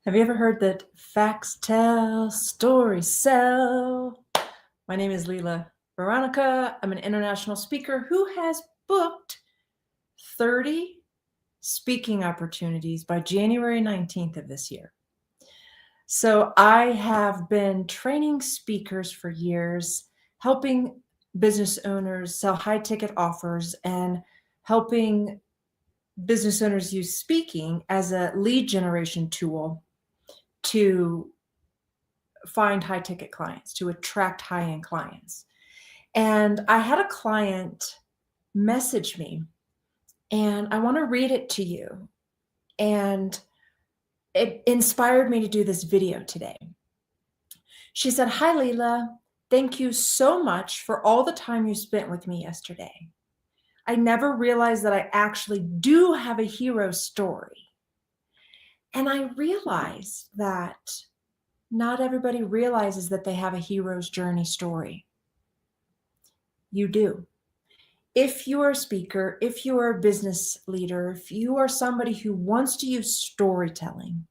Have you ever heard that facts tell, stories sell? My name is Leila Veronica. I'm an international speaker who has booked 30 speaking opportunities by January 19th of this year. So I have been training speakers for years, helping business owners sell high ticket offers and helping business owners use speaking as a lead generation tool to find high ticket clients, to attract high end clients. And I had a client message me, and I want to read it to you. And it inspired me to do this video today. She said, "Hi, Leila. Thank you so much for all the time you spent with me yesterday. I never realized that I actually do have a hero story." And I realized that not everybody realizes that they have a hero's journey story. You do. If you are a speaker, if you are a business leader, if you are somebody who wants to use storytelling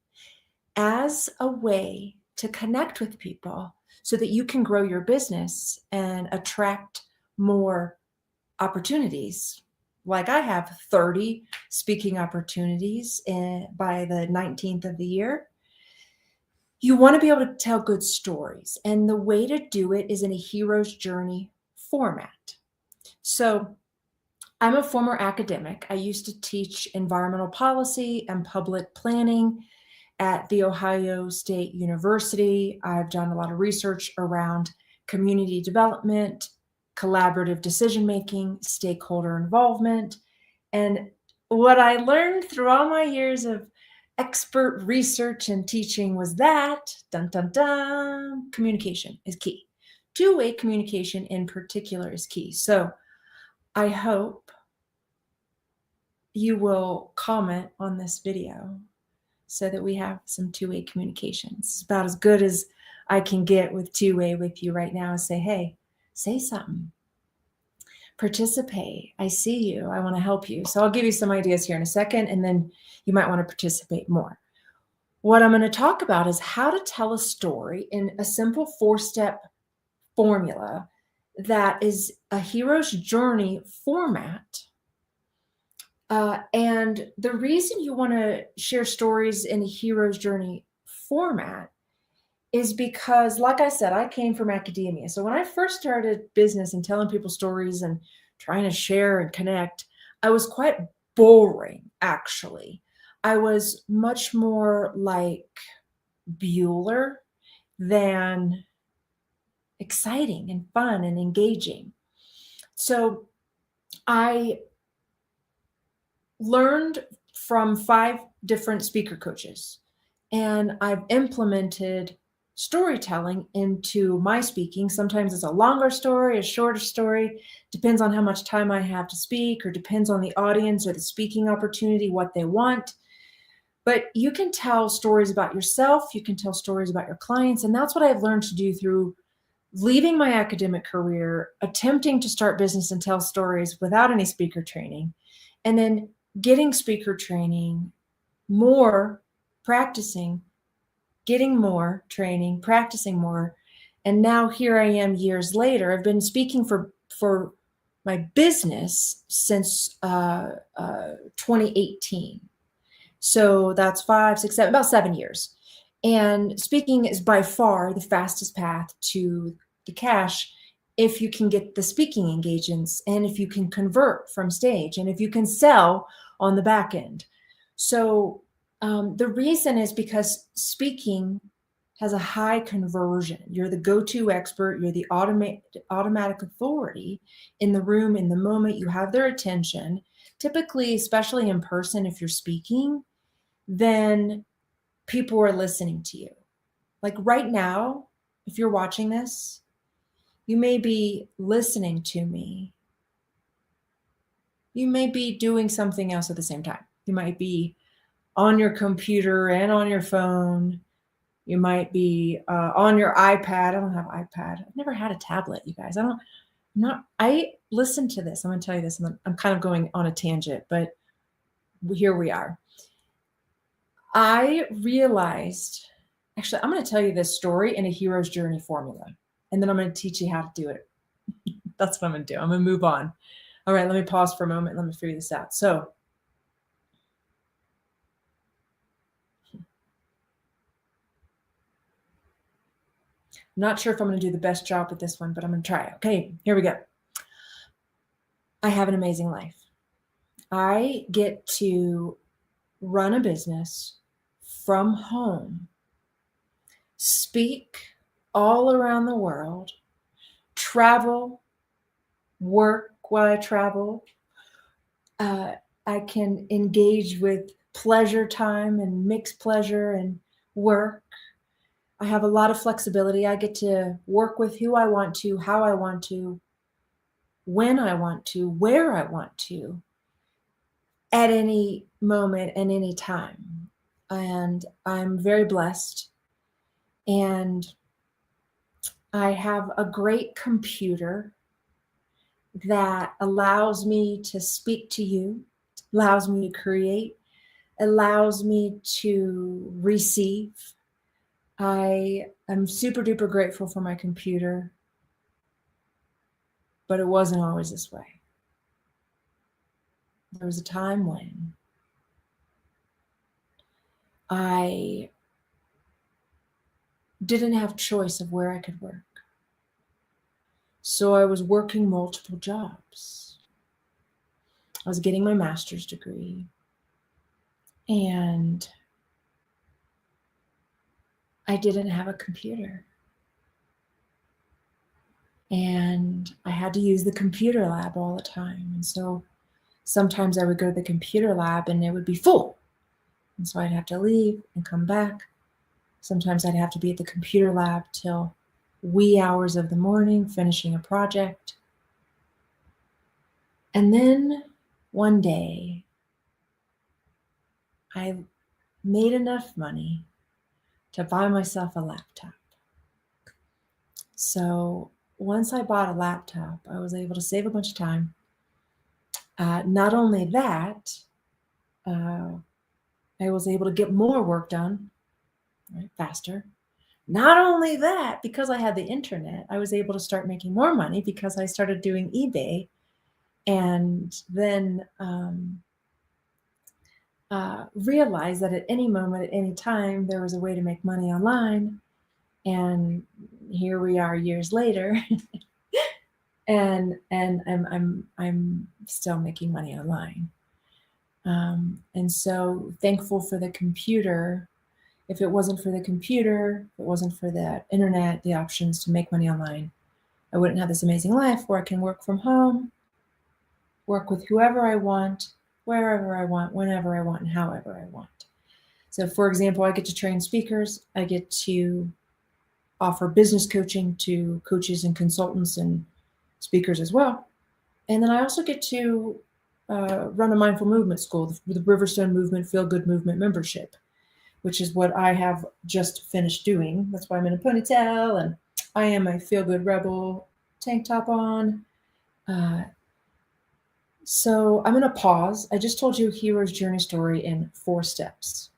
as a way to connect with people so that you can grow your business and attract more opportunities, like I have 30 speaking opportunities by the 19th of the year, you want to be able to tell good stories. And the way to do it is in a hero's journey format. So I'm a former academic. I used to teach environmental policy and public planning at The Ohio State University. I've done a lot of research around community development, collaborative decision-making, stakeholder involvement. And what I learned through all my years of expert research and teaching was that, dun, dun, dun, communication is key. Two-way communication in particular is key. So I hope you will comment on this video so that we have some two-way communications. It's about as good as I can get with two-way with you right now. Say, hey, say something. Participate. I see you. I want to help you. So I'll give you some ideas here in a second, and then you might want to participate more. What I'm going to talk about is how to tell a story in a simple 4-step formula that is a hero's journey format. And the reason you want to share stories in a hero's journey format is because, like I said, I came from academia. So when I first started business and telling people stories and trying to share and connect, I was quite boring, actually. I was much more like Bueller than exciting and fun and engaging. So I learned from 5 different speaker coaches, and I've implemented storytelling into my speaking. Sometimes it's a longer story, a shorter story, depends on how much time I have to speak, or depends on the audience or the speaking opportunity, what they want. But you can tell stories about yourself, you can tell stories about your clients, and that's what I've learned to do through leaving my academic career, attempting to start business and tell stories without any speaker training, and then getting speaker training, more practicing, getting more training, practicing more. And now here I am years later. I've been speaking for my business since 2018. So that's 5, 6, 7, about 7 years. And speaking is by far the fastest path to the cash if you can get the speaking engagements, and if you can convert from stage, and if you can sell on the back end. So the reason is because speaking has a high conversion. You're the go-to expert. You're the automatic authority in the room, in the moment. You have their attention. Typically, especially in person, if you're speaking, then people are listening to you. Like right now, if you're watching this, you may be listening to me. You may be doing something else at the same time. You might be on your computer and on your phone. You might be on your iPad. I don't have an iPad. I've never had a tablet, you guys. I listen to this. I'm going to tell you this, and I'm kind of going on a tangent, but here we are. I realized, actually, I'm going to tell you this story in a hero's journey formula, and then I'm going to teach you how to do it. That's what I'm going to do. I'm going to move on. All right, let me pause for a moment. Let me figure this out. So, I'm not sure if I'm going to do the best job with this one, but I'm going to try. Okay, here we go. I have an amazing life. I get to run a business from home, speak all around the world, travel, work while I travel. I can engage with pleasure time and mix pleasure and work. I have a lot of flexibility. I get to work with who I want to, how I want to, when I want to, where I want to, at any moment and any time. And I'm very blessed. And I have a great computer that allows me to speak to you, allows me to create, allows me to receive. I am super duper grateful for my computer, but it wasn't always this way. There was a time when I didn't have choice of where I could work. So I was working multiple jobs. I was getting my master's degree, and I didn't have a computer. And I had to use the computer lab all the time. And so sometimes I would go to the computer lab and it would be full. And so I'd have to leave and come back. Sometimes I'd have to be at the computer lab till wee hours of the morning finishing a project. And then one day, I made enough money to buy myself a laptop. So once I bought a laptop, I was able to save a bunch of time. Not only that, I was able to get more work done, right, faster. Not only that, because I had the internet, I was able to start making more money because I started doing eBay, and then realized that at any moment, at any time, there was a way to make money online. And here we are years later, and I'm still making money online. And so thankful for the computer. If it wasn't for the computer, if it wasn't for the internet, the options to make money online, I wouldn't have this amazing life where I can work from home, work with whoever I want, wherever I want, whenever I want, and however I want. So for example, I get to train speakers. I get to offer business coaching to coaches and consultants and speakers as well. And then I also get to run a mindful movement school, the Riverstone Movement Feel Good Movement membership, which is what I have just finished doing. That's why I'm in a ponytail and I am a Feel Good Rebel tank top on. So I'm going to pause. I just told you hero's journey story in 4 steps.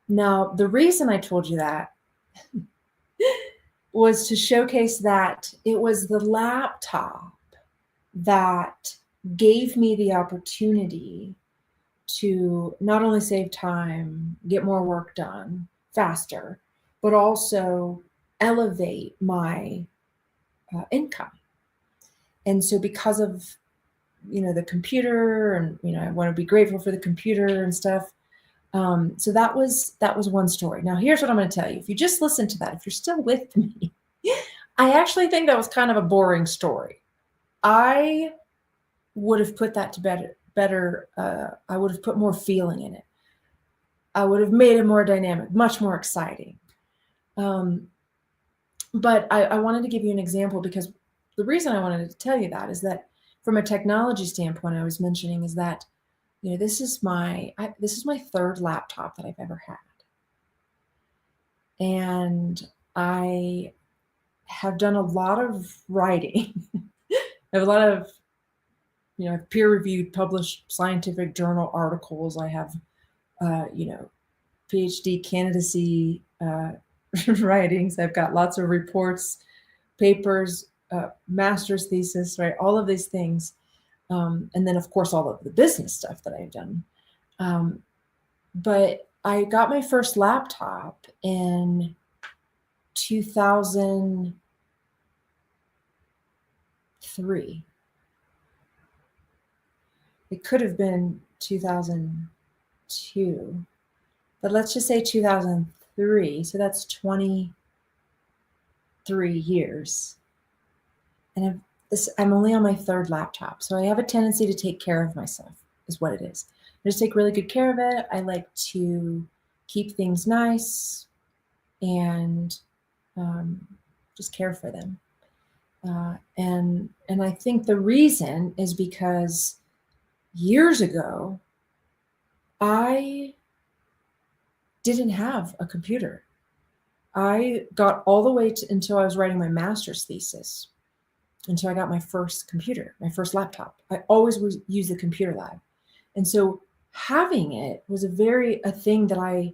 Now, the reason I told you that was to showcase that it was the laptop that gave me the opportunity to not only save time, get more work done faster, but also elevate my income. And so because of, the computer, and, I want to be grateful for the computer and stuff. So that was one story. Now, here's what I'm going to tell you. If you just listen to that, if you're still with me, I actually think that was kind of a boring story. I would have put that to better. I would have put more feeling in it. I would have made it more dynamic, much more exciting. But I wanted to give you an example because the reason I wanted to tell you that is that from a technology standpoint, I was mentioning is that, this is my 3rd laptop that I've ever had. And I have done a lot of writing. I have a lot of, peer-reviewed, published scientific journal articles. I have, PhD candidacy writings. I've got lots of reports, papers, master's thesis, right? All of these things. And then, of course, all of the business stuff that I've done. But I got my first laptop in 2003. It could have been 2002, but let's just say 2003. So that's 23 years. And I'm only on my third laptop. So I have a tendency to take care of myself, is what it is. I just take really good care of it. I like to keep things nice and just care for them. And I think the reason is because years ago, I didn't have a computer. I got all the way until I was writing my master's thesis, until I got my first computer, my first laptop. I always use the computer lab. And so having it was a thing that I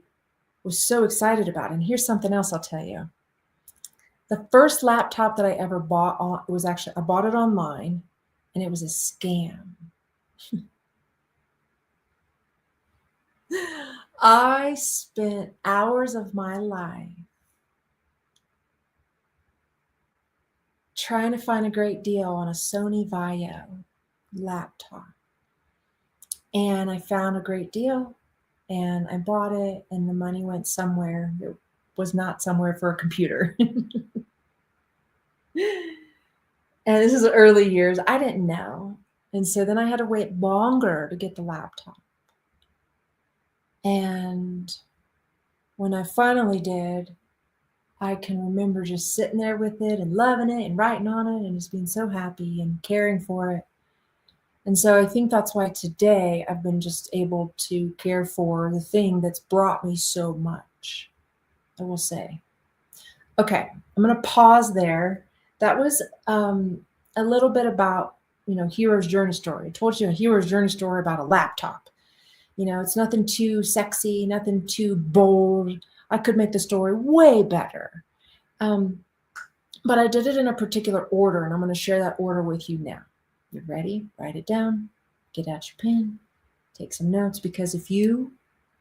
was so excited about. And here's something else I'll tell you. The first laptop that I ever bought I bought it online, and it was a scam. I spent hours of my life trying to find a great deal on a Sony Vaio laptop. And I found a great deal, and I bought it, and the money went somewhere. It was not somewhere for a computer. And this is the early years. I didn't know. And so then I had to wait longer to get the laptop. And when I finally did, I can remember just sitting there with it and loving it and writing on it and just being so happy and caring for it. And so I think that's why today I've been just able to care for the thing that's brought me so much, I will say. Okay, I'm going to pause there. That was a little bit about, hero's journey story. I told you a hero's journey story about a laptop. It's nothing too sexy, nothing too bold. I could make the story way better. But I did it in a particular order, and I'm going to share that order with you now. You ready? Write it down. Get out your pen. Take some notes, because if you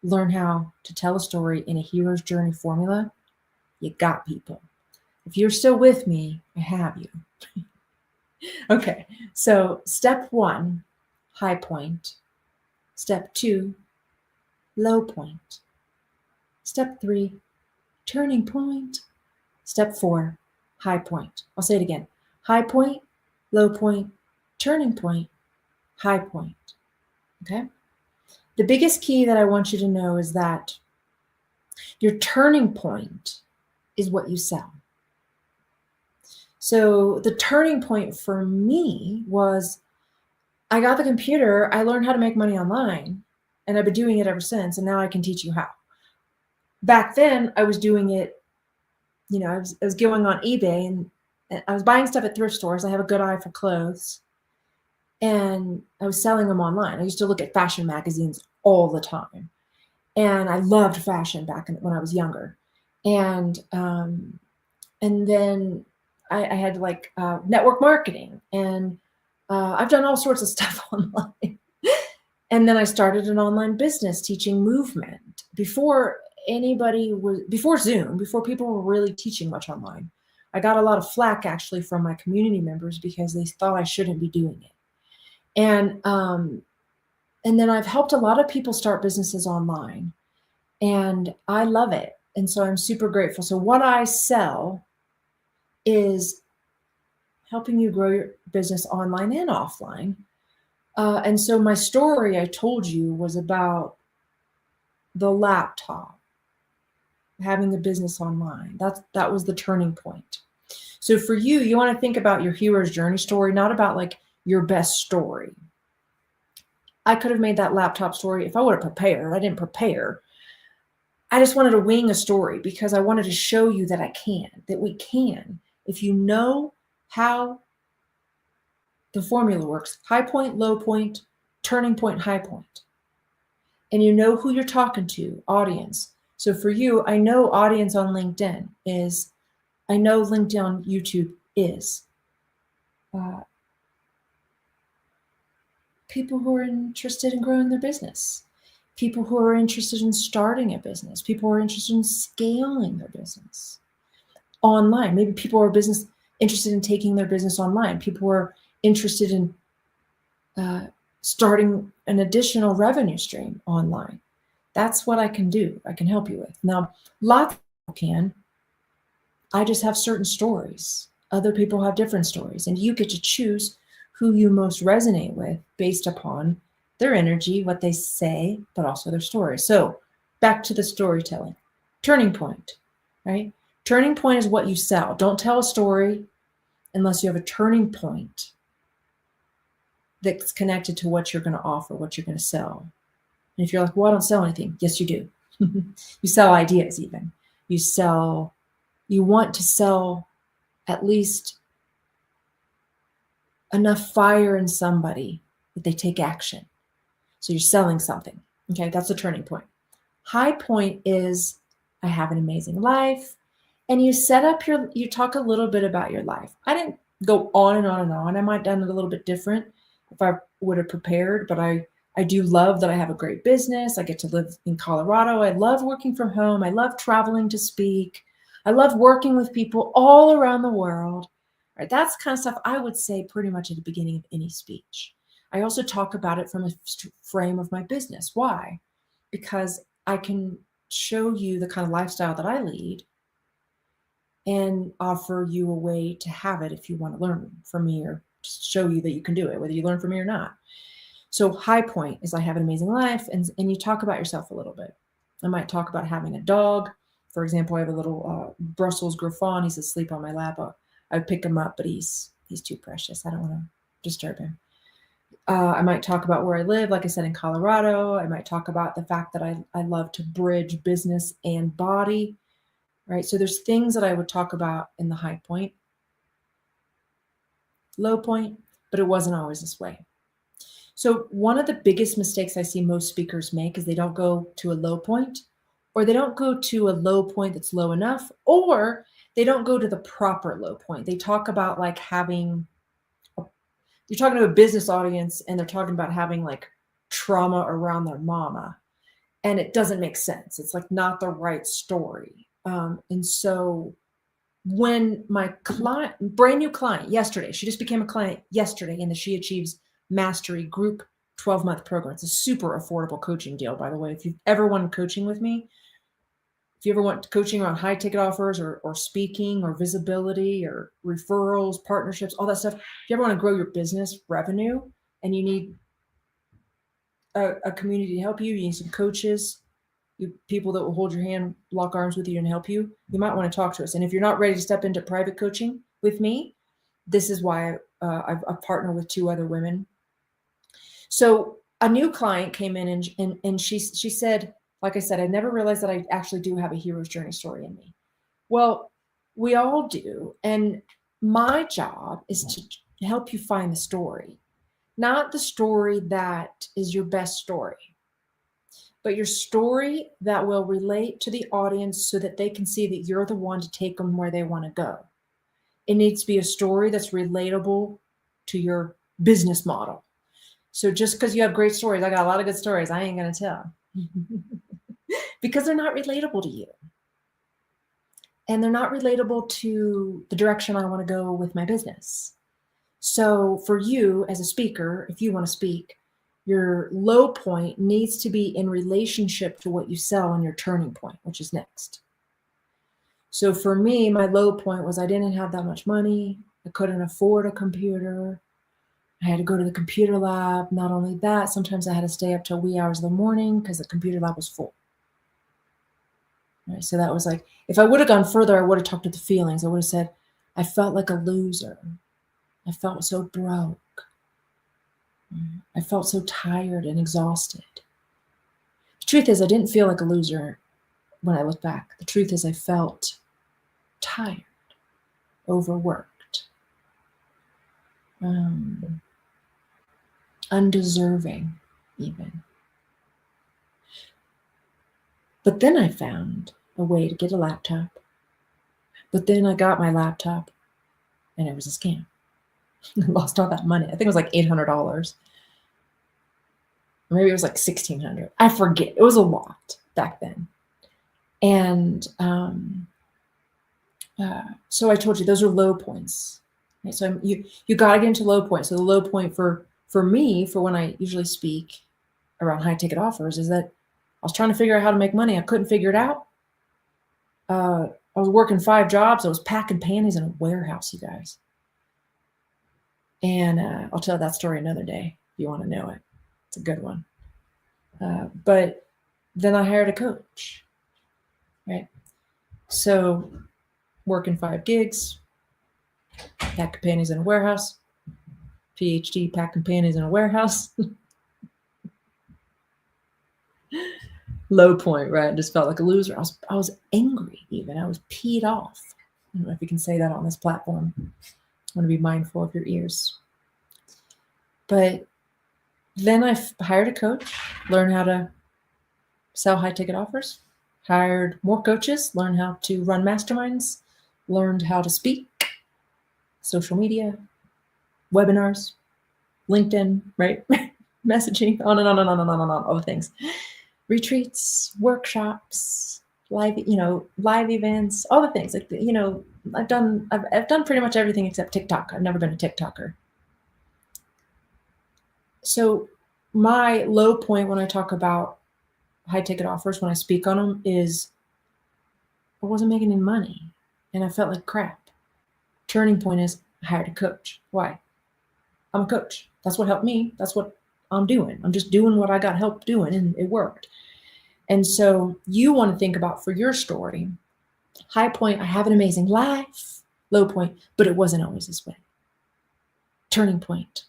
learn how to tell a story in a hero's journey formula, you got people. If you're still with me, I have you. Okay, so step 1, high point. Step 2, low point. Step 3, turning point. Step 4, high point. I'll say it again. High point, low point, turning point, high point. Okay? The biggest key that I want you to know is that your turning point is what you sell. So the turning point for me was I got the computer, I learned how to make money online, and I've been doing it ever since, and now I can teach you how. Back then, I was doing it, I was going on eBay, and I was buying stuff at thrift stores. I have a good eye for clothes, and I was selling them online. I used to look at fashion magazines all the time, and I loved fashion when I was younger. And then I had network marketing, and I've done all sorts of stuff online. And then I started an online business teaching movement before Zoom, before people were really teaching much online. I got a lot of flack actually from my community members because they thought I shouldn't be doing it. And then I've helped a lot of people start businesses online, and I love it. And so I'm super grateful. So what I sell is helping you grow your business online and offline. And so my story I told you was about the laptop, having a business online. That was the turning point. So for you, you want to think about your hero's journey story, not about your best story. I could have made that laptop story if I would have prepared. I didn't prepare. I just wanted to wing a story because I wanted to show you that that we can. If you know how the formula works, high point, low point, turning point, high point, and you know who you're talking to, audience, So for you, I know audience on LinkedIn is, I know LinkedIn on YouTube is. People who are interested in growing their business, people who are interested in starting a business, people who are interested in scaling their business online. Maybe people who are business interested in taking their business online. People who are interested in starting an additional revenue stream online. That's what I can do. I can help you with. Now, lots of people can. I just have certain stories. Other people have different stories, and you get to choose who you most resonate with based upon their energy, what they say, but also their story. So back to the storytelling. Turning point, right? Turning point is what you sell. Don't tell a story unless you have a turning point that's connected to what you're going to offer, what you're going to sell. And if you're like, well, I don't sell anything. Yes, you do. You sell ideas even. You want to sell at least enough fire in somebody that they take action. So you're selling something. Okay, that's the turning point. High point is, I have an amazing life. And you you talk a little bit about your life. I didn't go on and on and on. I might have done it a little bit different if I would have prepared, but I do love that I have a great business. I get to live in Colorado. I love working from home. I love traveling to speak. I love working with people all around the world. Right? That's kind of stuff I would say pretty much at the beginning of any speech. I also talk about it from a frame of my business. Why? Because I can show you the kind of lifestyle that I lead and offer you a way to have it if you want to learn from me or show you that you can do it, whether you learn from me or not. So high point is I have an amazing life, and you talk about yourself a little bit. I might talk about having a dog. For example, I have a little Brussels Griffon. He's asleep on my lap. I would pick him up, but he's too precious. I don't want to disturb him. I might talk about where I live, like I said, in Colorado. I might talk about the fact that I love to bridge business and body, right? So there's things that I would talk about in the high point, low point, but it wasn't always this way. So one of the biggest mistakes I see most speakers make is they don't go to a low point, or they don't go to a low point that's low enough, or they don't go to the proper low point. They talk about like having, you're talking to a business audience and they're talking about having like trauma around their mama, and it doesn't make sense. It's like not the right story. And so when my client, brand new client yesterday, she just became a client yesterday in the She Achieves Mastery group 12-month program. It's a super affordable coaching deal, by the way. If you've ever wanted coaching with me, if you ever want coaching on high ticket offers or speaking or visibility or referrals, partnerships, all that stuff, if you ever want to grow your business revenue and you need a community to help you, you need some coaches, people that will hold your hand, lock arms with you and help you, you might want to talk to us. And if you're not ready to step into private coaching with me, this is why I've partnered with 2 other women. So a new client came in and she said, like I said, I never realized that I actually do have a hero's journey story in me. Well, we all do. And my job is to help you find the story, not the story that is your best story, but your story that will relate to the audience so that they can see that you're the one to take them where they want to go. It needs to be a story that's relatable to your business model. So just because you have great stories, I got a lot of good stories, I ain't going to tell because they're not relatable to you. And they're not relatable to the direction I want to go with my business. So for you as a speaker, if you want to speak, your low point needs to be in relationship to what you sell and your turning point, which is next. So for me, my low point was I didn't have that much money. I couldn't afford a computer. I had to go to the computer lab. Not only that, sometimes I had to stay up till wee hours of the morning because the computer lab was full. Right? So that was like, if I would have gone further, I would have talked to the feelings. I would have said, I felt like a loser. I felt so broke. I felt so tired and exhausted. The truth is, I didn't feel like a loser when I look back. The truth is, I felt tired, overworked, undeserving even. But then I found a way to get a laptop. But then I got my laptop and it was a scam. I lost all that money. I think it was like $800. Or maybe it was like $1,600. I forget. It was a lot back then. And so I told you those are low points. Right? So you got to get into low points. So the low point for me, for when I usually speak around high ticket offers, is that I was trying to figure out how to make money. I couldn't figure it out. I was working 5 jobs. I was packing panties in a warehouse, you guys. And I'll tell that story another day if you want to know it. It's a good one. But then I hired a coach, right? So working 5 gigs, packing panties in a warehouse, PhD packing panties in a warehouse. Low point, right? I just felt like a loser. I was angry even. I was peed off. I don't know if you can say that on this platform. I want to be mindful of your ears. But then I hired a coach, learned how to sell high ticket offers, hired more coaches, learned how to run masterminds, learned how to speak, social media, webinars, LinkedIn, right? Messaging, on and on and on and on and on, all the things. Retreats, workshops, live events, all the things. Like, I've done pretty much everything except TikTok. I've never been a TikToker. So my low point when I talk about high ticket offers, when I speak on them, is I wasn't making any money and I felt like crap. Turning point is I hired a coach. Why? I'm a coach. That's what helped me. That's what I'm doing. I'm just doing what I got help doing, and it worked. And so you want to think about, for your story, high point, I have an amazing life. Low point, but it wasn't always this way. Turning point.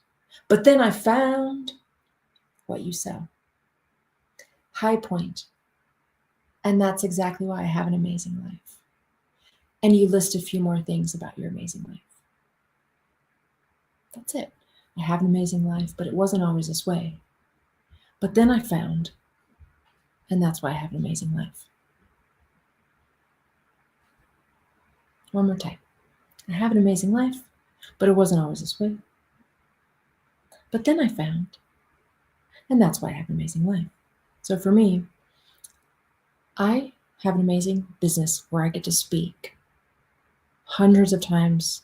But then I found what you sell. High point. And that's exactly why I have an amazing life. And you list a few more things about your amazing life. That's it. I have an amazing life, but it wasn't always this way. But then I found, and that's why I have an amazing life. One more time. I have an amazing life, but it wasn't always this way. But then I found, and that's why I have an amazing life. So for me, I have an amazing business where I get to speak hundreds of times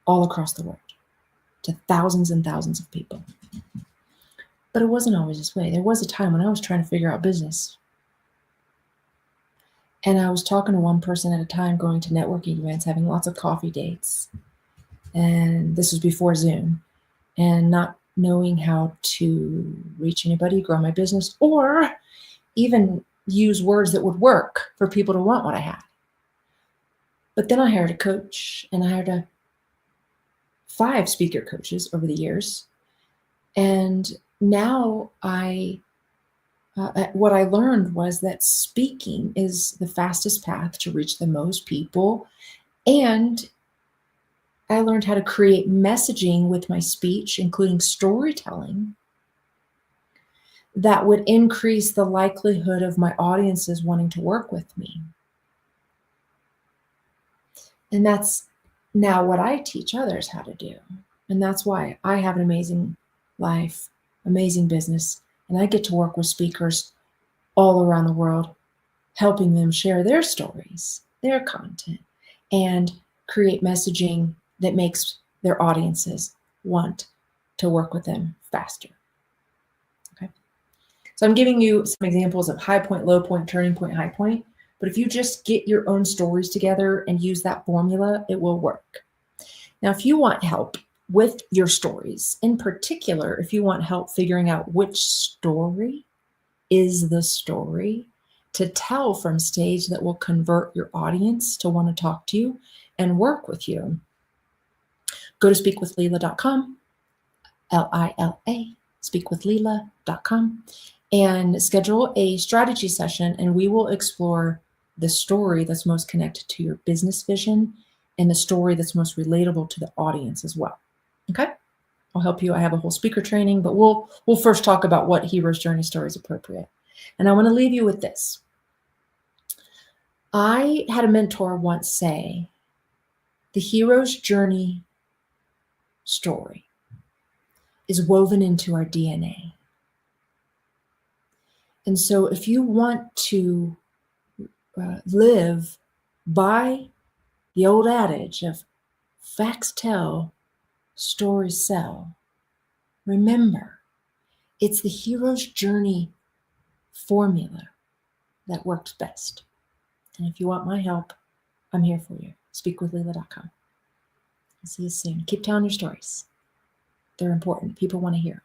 all across the world to thousands and thousands of people. But it wasn't always this way. There was a time when I was trying to figure out business. And I was talking to one person at a time, going to networking events, having lots of coffee dates. And this was before Zoom. And not knowing how to reach anybody, grow my business, or even use words that would work for people to want what I had. But then I hired a coach, and I hired 5 speaker coaches over the years. And now what I learned was that speaking is the fastest path to reach the most people. And I learned how to create messaging with my speech, including storytelling, that would increase the likelihood of my audiences wanting to work with me. And that's now what I teach others how to do. And that's why I have an amazing life, amazing business, and I get to work with speakers all around the world, helping them share their stories, their content, and create messaging that makes their audiences want to work with them faster. Okay. So I'm giving you some examples of high point, low point, turning point, high point. But if you just get your own stories together and use that formula, it will work. Now, if you want help with your stories, in particular, if you want help figuring out which story is the story to tell from stage that will convert your audience to want to talk to you and work with you, go to speakwithleela.com, Lila, speakwithleela.com, and schedule a strategy session, and we will explore the story that's most connected to your business vision and the story that's most relatable to the audience as well. Okay? I'll help you. I have a whole speaker training, but we'll first talk about what hero's journey story is appropriate. And I want to leave you with this. I had a mentor once say, the hero's journey story is woven into our DNA. And so if you want to live by the old adage of facts tell, stories sell, remember, it's the hero's journey formula that works best. And if you want my help, I'm here for you. Speakwithleela.com. I'll see you soon. Keep telling your stories. They're important. People want to hear.